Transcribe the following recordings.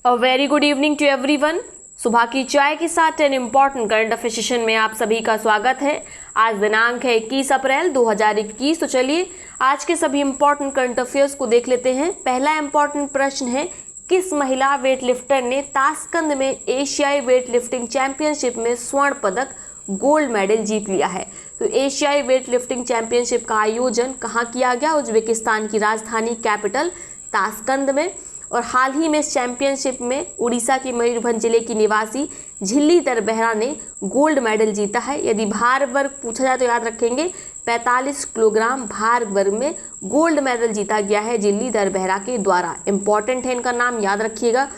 A very good evening to everyone. सुबह की चाय के साथ an important current affair session में आप सभी का स्वागत है। आज दिनांक है 21 अप्रैल 2021। तो चलिए आज के सभी इम्पॉर्टेंट करंट अफेयर्स को देख लेते हैं। पहला इम्पॉर्टेंट प्रश्न है, किस महिला वेट लिफ्टर ने ताशकंद में एशियाई वेट लिफ्टिंग चैंपियनशिप में स्वर्ण पदक गोल्ड मेडल जीत लिया है। तो एशियाई वेट लिफ्टिंग चैंपियनशिप का आयोजन कहाँ किया गया? उज्बेकिस्तान की राजधानी कैपिटल ताशकंद में। और हाल ही में इस चैंपियनशिप में उड़ीसा के मयूरभंज जिले की निवासी झिल्लीधर बेहरा ने गोल्ड मेडल जीता है। यदि भार वर्ग पूछा जाए तो याद रखेंगे 45 किलोग्राम भार वर्ग में गोल्ड मेडल जीता गया है झिल्लीधर बेहरा के द्वारा। इंपॉर्टेंट है, इनका नाम याद रखिएगा।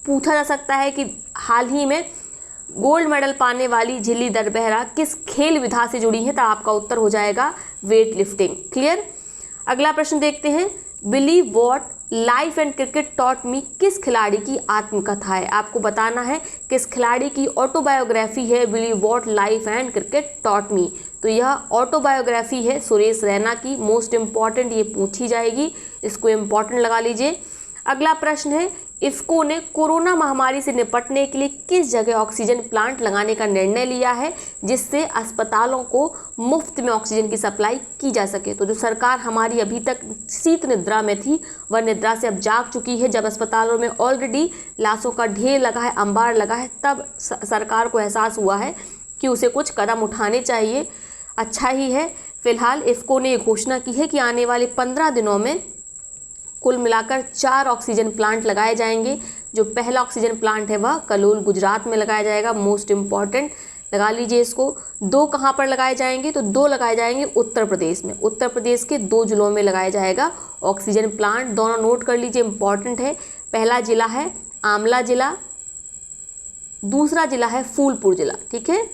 पूछा जा सकता है कि हाल ही में गोल्ड मेडल पाने वाली झिल्लीधर बेहरा किस खेल विधा से जुड़ी है? तो आपका उत्तर हो जाएगा वेट लिफ्टिंग। क्लियर। अगला प्रश्न देखते हैं, believe what life and cricket taught me किस खिलाड़ी की आत्मकथा है? आपको बताना है किस खिलाड़ी की ऑटोबायोग्राफी है believe what life and cricket taught me. तो यह ऑटोबायोग्राफी है सुरेश रैना की। मोस्ट इंपॉर्टेंट ये पूछी जाएगी, इसको इंपॉर्टेंट लगा लीजिए। अगला प्रश्न है, इफ्को ने कोरोना महामारी से निपटने के लिए किस जगह ऑक्सीजन प्लांट लगाने का निर्णय लिया है जिससे अस्पतालों को मुफ्त में ऑक्सीजन की सप्लाई की जा सके? तो जो सरकार हमारी अभी तक शीत निद्रा में थी वह निद्रा से अब जाग चुकी है। जब अस्पतालों में ऑलरेडी लाशों का ढेर लगा है, अंबार लगा है, तब सरकार को एहसास हुआ है कि उसे कुछ कदम उठाने चाहिए। अच्छा ही है, फिलहाल इफ्को ने घोषणा की है कि आने वाले 15 दिनों में कुल मिलाकर 4 ऑक्सीजन प्लांट लगाए जाएंगे। जो पहला ऑक्सीजन प्लांट है वह कलोल गुजरात में लगाया जाएगा। मोस्ट इम्पॉर्टेंट लगा लीजिए इसको। 2 कहाँ पर लगाए जाएंगे? तो 2 लगाए जाएंगे उत्तर प्रदेश में। उत्तर प्रदेश के 2 जिलों में लगाया जाएगा ऑक्सीजन प्लांट। दोनों नोट कर लीजिए, इंपॉर्टेंट है। पहला जिला है आंवला जिला, दूसरा जिला है फूलपुर जिला, ठीक है।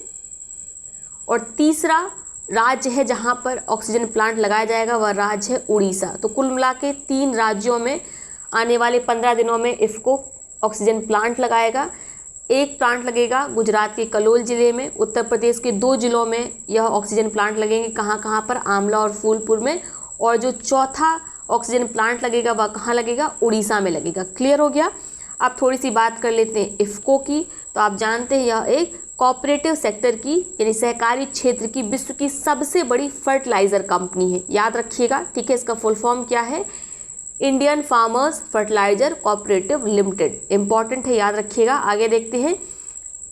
और तीसरा राज्य है जहां पर ऑक्सीजन प्लांट लगाया जाएगा वह राज्य है उड़ीसा। तो कुल मिला के 3 राज्यों में आने वाले 15 दिनों में इफ्को ऑक्सीजन प्लांट लगाएगा। एक प्लांट लगेगा गुजरात के कलोल जिले में। उत्तर प्रदेश के 2 जिलों में यह ऑक्सीजन प्लांट लगेंगे। कहाँ पर? आंवला और फूलपुर में। और जो चौथा ऑक्सीजन प्लांट लगेगा वह कहाँ लगेगा? उड़ीसा में लगेगा। क्लियर हो गया। अब थोड़ी सी बात कर लेते हैं इफ्को की। तो आप जानते हैं यह एक कोऑपरेटिव सेक्टर की यानी सहकारी क्षेत्र की विश्व की सबसे बड़ी फर्टिलाइजर कंपनी है। याद रखिएगा, ठीक है। इसका फुल फॉर्म क्या है? Indian farmers fertiliser cooperative limited. Important है, याद रखिएगा। आगे देखते हैं,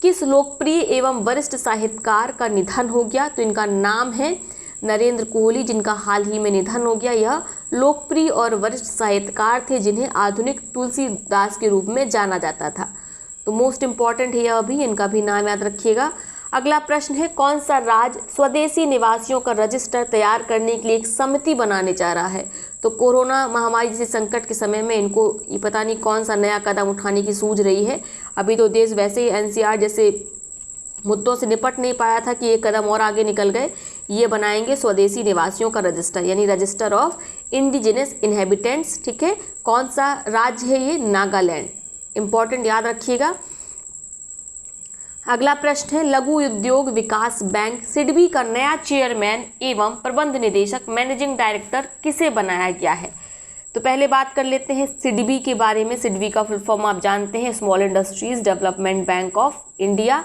किस लोकप्रिय एवं वरिष्ठ साहित्यकार का निधन हो गया? तो इनका नाम है नरेंद्र कोहली, जिनका हाल ही में निधन हो गया। यह लोकप्रिय और वरिष्ठ साहित्यकार थे जिन्हें आधुनिक तुलसीदास के रूप में जाना जाता था। तो मोस्ट इंपॉर्टेंट है यह भी, इनका भी नाम याद रखिएगा। अगला प्रश्न है, कौन सा राज्य स्वदेशी निवासियों का रजिस्टर तैयार करने के लिए एक समिति बनाने जा रहा है? तो कोरोना महामारी जैसे संकट के समय में इनको ये पता नहीं कौन सा नया कदम उठाने की सूझ रही है। अभी तो देश वैसे ही एनसीआर जैसे मुद्दों से निपट नहीं पाया था कि एक कदम और आगे निकल गए। ये बनाएंगे स्वदेशी निवासियों का रजिस्टर यानी रजिस्टर ऑफ इंडिजिनस इनहेबिटेंट्स, ठीक है। कौन सा राज्य है ये? नागालैंड। इंपॉर्टेंट, याद रखिएगा। अगला प्रश्न है, लघु उद्योग विकास बैंक सिडबी का नया चेयरमैन एवं प्रबंध निदेशक मैनेजिंग डायरेक्टर किसे बनाया गया है? तो पहले बात कर लेते हैं सिडबी के बारे में। सिडबी का फुल फॉर्म आप जानते हैं small industries development bank of India,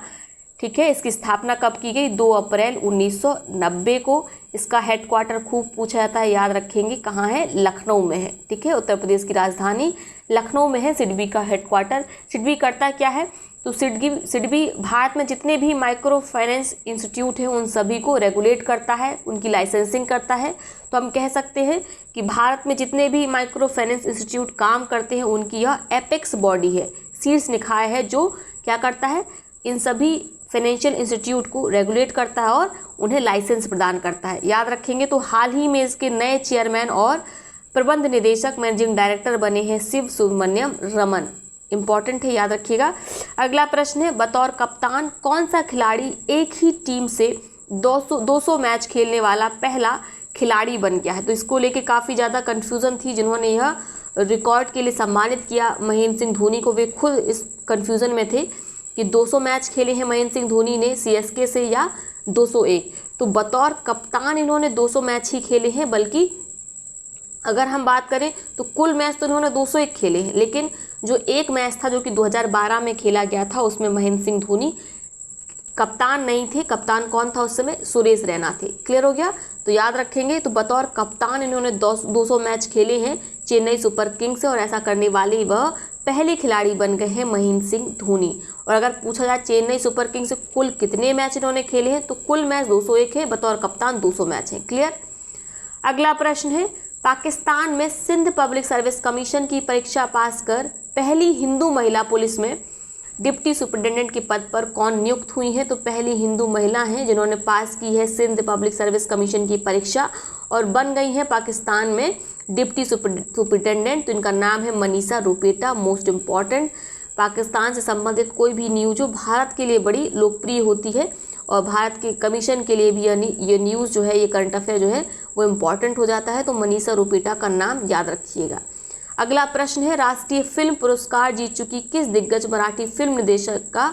ठीक है। इसकी स्थापना कब की गई? 2 अप्रैल 1990 को। इसका हेडक्वार्टर खूब पूछा जाता है, याद रखेंगे कहाँ है? लखनऊ में है, ठीक है। उत्तर प्रदेश की राजधानी लखनऊ में है सिडबी का हेडक्वार्टर। सिडबी करता क्या है? तो सिडबी भारत में जितने भी माइक्रो फाइनेंस इंस्टीट्यूट हैं उन सभी को रेगुलेट करता है, उनकी लाइसेंसिंग करता है। तो हम कह सकते हैं कि भारत में जितने भी माइक्रो फाइनेंस इंस्टीट्यूट काम करते हैं उनकी यह एपेक्स बॉडी है, शीर्ष निकाय है जो क्या करता है? इन सभी फाइनेंशियल इंस्टीट्यूट को रेगुलेट करता है और उन्हें लाइसेंस प्रदान करता है। याद रखेंगे। तो हाल ही में इसके नए चेयरमैन और प्रबंध निदेशक मैनेजिंग डायरेक्टर बने हैं शिव सुब्रमण्यम रमन। इंपॉर्टेंट है, याद रखिएगा। अगला प्रश्न है, बतौर कप्तान कौन सा खिलाड़ी एक ही टीम से 200 मैच खेलने वाला पहला खिलाड़ी बन गया है? तो इसको लेके काफ़ी ज़्यादा कन्फ्यूज़न थी। जिन्होंने यह रिकॉर्ड के लिए सम्मानित किया महेंद्र सिंह धोनी को, वे खुद इस कन्फ्यूज़न में थे कि 200 मैच खेले हैं महेंद्र सिंह धोनी ने सीएसके से या 201। तो बतौर कप्तान इन्होंने 200 मैच ही खेले हैं, बल्कि अगर हम बात करें तो कुल मैच तो इन्होंने 201 खेले हैं, लेकिन जो एक मैच था जो कि 2012 में खेला गया था उसमें महेंद्र सिंह धोनी कप्तान नहीं थे। कप्तान कौन था उस समय? सुरेश रैना थे। क्लियर हो गया? तो याद रखेंगे। तो बतौर कप्तान इन्होंने 200 मैच खेले हैं चेन्नई सुपर किंग्स से, और ऐसा करने वाले वह पहले खिलाड़ी बन गए हैं महेंद्र सिंह धोनी। और अगर पूछा जाए चेन्नई सुपर किंग्स से कुल कितने मैच इन्होंने खेले हैं, तो कुल मैच 201 है, बतौर कप्तान 200 मैच हैं। क्लियर? अगला प्रश्न है, पाकिस्तान में सिंध पब्लिक सर्विस कमीशन की परीक्षा पास कर पहली हिंदू महिला पुलिस में डिप्टी सुपरिटेंडेंट के पद पर कौन नियुक्त हुई हैं? तो पहली हिंदू महिला हैं जिन्होंने पास की है सिंध पब्लिक सर्विस कमीशन की परीक्षा और बन गई हैं पाकिस्तान में डिप्टी सुपरिटेंडेंट। तो इनका नाम है मनीषा रुपेटा। मोस्ट इम्पॉर्टेंट, पाकिस्तान से संबंधित कोई भी न्यूज़ जो भारत के लिए बड़ी लोकप्रिय होती है और भारत के कमीशन के लिए भी ये न्यूज़ जो है, ये करंट अफेयर जो है वो इम्पॉर्टेंट हो जाता है। तो मनीषा रुपेटा का नाम याद रखिएगा। अगला प्रश्न है, राष्ट्रीय फिल्म पुरस्कार जीत चुकी किस दिग्गज मराठी फिल्म निर्देशक का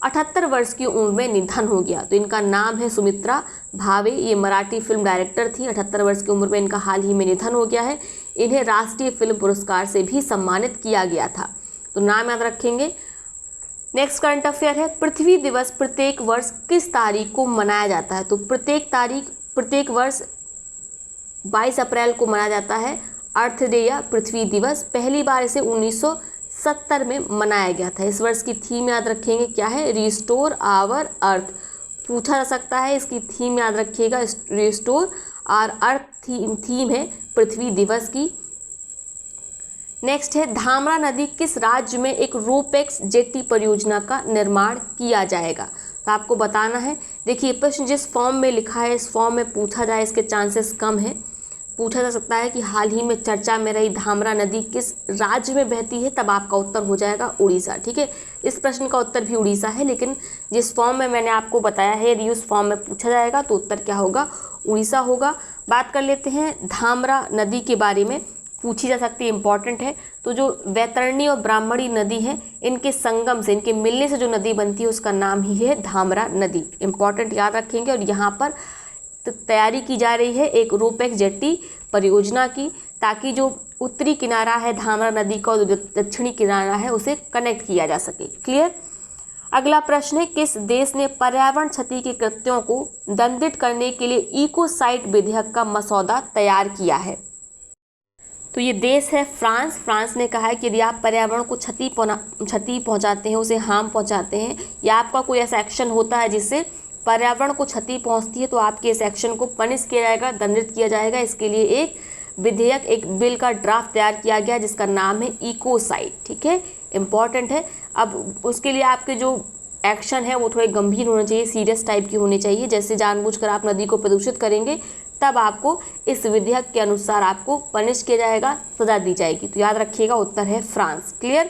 78 वर्ष की उम्र में निधन हो गया? तो इनका नाम है सुमित्रा भावे। ये मराठी फिल्म डायरेक्टर थी। 78 वर्ष की उम्र में इनका हाल ही में निधन हो गया है। इन्हें राष्ट्रीय फिल्म पुरस्कार से भी सम्मानित किया गया था। तो नाम याद रखेंगे। नेक्स्ट करंट अफेयर है, पृथ्वी दिवस प्रत्येक वर्ष किस तारीख को मनाया जाता है? तो प्रत्येक वर्ष 22 अप्रैल को मनाया जाता है अर्थ डे या पृथ्वी दिवस। पहली बार इसे 1970 में मनाया गया था। इस वर्ष की थीम याद रखेंगे, क्या है? Restore our earth. पूछा जा सकता है, इसकी थीम याद रखिएगा, रिस्टोर आवर अर्थ थीम है पृथ्वी दिवस की। नेक्स्ट है, धामरा नदी किस राज्य में एक रोपेक्स जेट्टी परियोजना का निर्माण किया जाएगा? तो आपको बताना है। देखिए, प्रश्न जिस फॉर्म में लिखा है इस फॉर्म में पूछा जाए इसके चांसेस कम है। पूछा जा सकता है कि हाल ही में चर्चा में रही धामरा नदी किस राज्य में बहती है, तब आपका उत्तर हो जाएगा उड़ीसा। ठीक है, इस प्रश्न का उत्तर भी उड़ीसा है, लेकिन जिस फॉर्म में मैंने आपको बताया है यदि उस फॉर्म में पूछा जाएगा तो उत्तर क्या होगा? उड़ीसा होगा। बात कर लेते हैं धामरा नदी के बारे में, पूछी जा सकती है, इंपॉर्टेंट है। तो जो वैतरणी और ब्राह्मणी नदी है, इनके संगम से, इनके मिलने से जो नदी बनती है उसका नाम ही है धामरा नदी। इंपॉर्टेंट, याद रखेंगे। और यहाँ पर तो तैयारी की जा रही है एक रोपेक्स जेट्टी परियोजना की, ताकि जो उत्तरी किनारा है धामरा नदी का और जो दक्षिणी किनारा है उसे कनेक्ट किया जा सके। क्लियर? अगला प्रश्न है, किस देश ने पर्यावरण क्षति के कृत्यों को दंडित करने के लिए इकोसाइड विधेयक का मसौदा तैयार किया है? तो ये देश है फ्रांस। फ्रांस ने कहा है कि यदि आप पर्यावरण को क्षति पहुंचाते हैं, उसे हार्म पहुंचाते हैं, या आपका कोई ऐसा एक्शन होता है जिससे पर्यावरण को क्षति पहुंचती है, तो आपके इस एक्शन को पनिश किया जाएगा, दंडित किया जाएगा। इसके लिए एक विधेयक, एक बिल का ड्राफ्ट तैयार किया गया जिसका नाम है इकोसाइड। ठीक है, इंपॉर्टेंट है। अब उसके लिए आपके जो एक्शन है वो थोड़े गंभीर होने चाहिए, सीरियस टाइप की होने चाहिए। जैसे जानबूझकर आप नदी को प्रदूषित करेंगे तब आपको इस विधेयक के अनुसार आपको पनिश किया जाएगा, सजा दी जाएगी। तो याद रखिएगा, उत्तर है फ्रांस। क्लियर?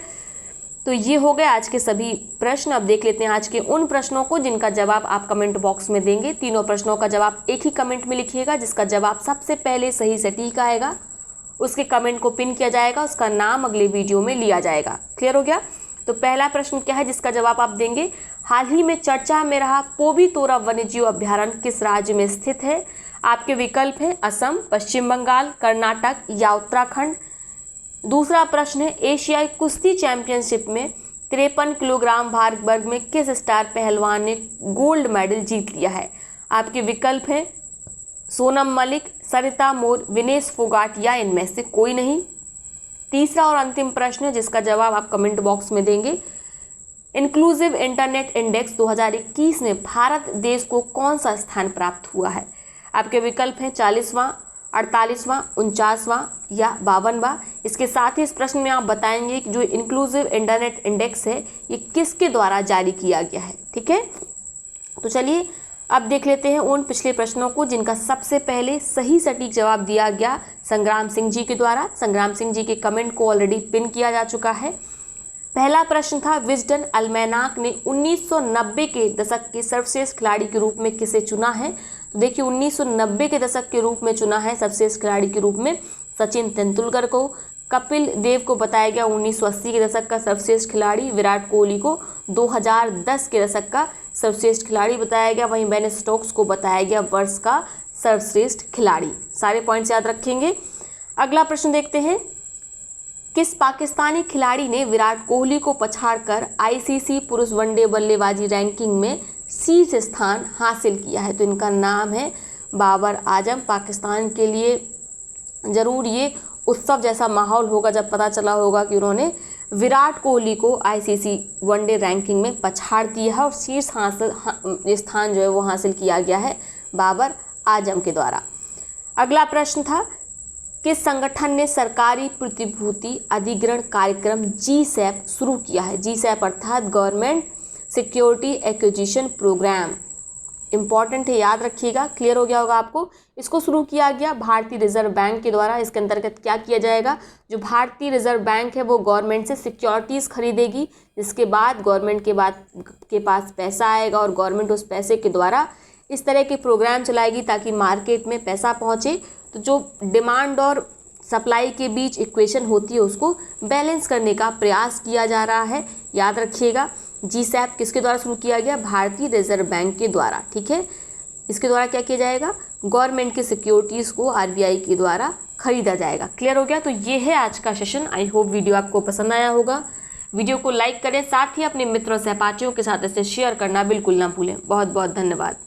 तो ये हो गए आज के सभी प्रश्न। अब देख लेते हैं आज के उन प्रश्नों को जिनका जवाब आप कमेंट बॉक्स में देंगे। तीनों प्रश्नों का जवाब एक ही कमेंट में लिखिएगा। जिसका जवाब सबसे पहले सही सटीक आएगा उसके कमेंट को पिन किया जाएगा, उसका नाम अगले वीडियो में लिया जाएगा। क्लियर हो गया? तो पहला प्रश्न क्या है जिसका जवाब आप देंगे? हाल ही में चर्चा में रहा पोबीतोरा वन्यजीव अभ्यारण्य किस राज्य में स्थित है? आपके विकल्प है असम, पश्चिम बंगाल, कर्नाटक या उत्तराखंड। दूसरा प्रश्न है, एशियाई कुश्ती चैंपियनशिप में 53 किलोग्राम भार वर्ग में किस स्टार पहलवान ने गोल्ड मेडल जीत लिया है? आपके विकल्प हैं सोनम मलिक, सरिता मोर, विनेश फोगाट या इनमें से कोई नहीं। तीसरा और अंतिम प्रश्न है जिसका जवाब आप कमेंट बॉक्स में देंगे। इंक्लूसिव इंटरनेट इंडेक्स 2021 में भारत देश को कौन सा स्थान प्राप्त हुआ है? आपके विकल्प हैं 40वां, 48वां, 49वां या 52वां। इसके साथ ही इस प्रश्न में आप बताएंगे कि जो इंक्लूसिव इंटरनेट इंडेक्स है ये किसके द्वारा जारी किया गया है। ठीक है, तो चलिए अब देख लेते हैं उन पिछले प्रश्नों को जिनका सबसे पहले सही सटीक जवाब दिया गया संग्राम सिंह जी के द्वारा। संग्राम सिंह जी के कमेंट को ऑलरेडी पिन किया जा चुका है। पहला प्रश्न था, विजडन अल्मैनाक ने 1990 के दशक के सर्वश्रेष्ठ खिलाड़ी के रूप में किसे चुना है? तो देखिए 1990 के दशक के रूप में चुना है सर्वश्रेष्ठ खिलाड़ी के रूप में सचिन तेंदुलकर को। कपिल देव को बताया गया 1980 के दशक का सर्वश्रेष्ठ खिलाड़ी। विराट कोहली को 2010 के दशक का सर्वश्रेष्ठ खिलाड़ी बताया गया। वहीं बेन स्टोक्स को बताया गया वर्ष का सर्वश्रेष्ठ खिलाड़ी। सारे पॉइंट्स याद रखेंगे। अगला प्रश्न देखते हैं, किस पाकिस्तानी खिलाड़ी ने विराट कोहली को पछाड़कर आईसीसी पुरुष वनडे बल्लेबाजी रैंकिंग में शीर्ष स्थान हासिल किया है? तो इनका नाम है बाबर आजम। पाकिस्तान के लिए ज़रूर ये उत्सव जैसा माहौल होगा जब पता चला होगा कि उन्होंने विराट कोहली को आईसीसी वनडे रैंकिंग में पछाड़ दिया है और शीर्ष स्थान जो है वो हासिल किया गया है बाबर आजम के द्वारा। अगला प्रश्न था, किस संगठन ने सरकारी प्रतिभूति अधिग्रहण कार्यक्रम GSAP शुरू किया है? GSAP अर्थात government security acquisition programme. Important है, याद रखिएगा। क्लियर हो गया होगा आपको। इसको शुरू किया गया भारतीय रिजर्व बैंक के द्वारा। इसके अंतर्गत क्या किया जाएगा, जो भारतीय रिजर्व बैंक है वो गवर्नमेंट से सिक्योरिटीज़ खरीदेगी, जिसके बाद गवर्नमेंट के पास पैसा आएगा और गवर्नमेंट उस पैसे के द्वारा इस तरह के प्रोग्राम चलाएगी ताकि मार्केट में पैसा पहुँचे। तो जो डिमांड और सप्लाई के बीच इक्वेशन होती है उसको बैलेंस करने का प्रयास किया जा रहा है, याद रखिएगा। GSAP किसके द्वारा शुरू किया गया? भारतीय रिजर्व बैंक के द्वारा। ठीक है, इसके द्वारा क्या किया जाएगा? गवर्नमेंट की सिक्योरिटीज़ को RBI के द्वारा खरीदा जाएगा। क्लियर हो गया? तो ये है आज का सेशन। आई होप वीडियो आपको पसंद आया होगा। वीडियो को लाइक करें, साथ ही अपने मित्रों सहपाठियों के साथ इसे शेयर करना बिल्कुल ना भूलें। बहुत बहुत धन्यवाद।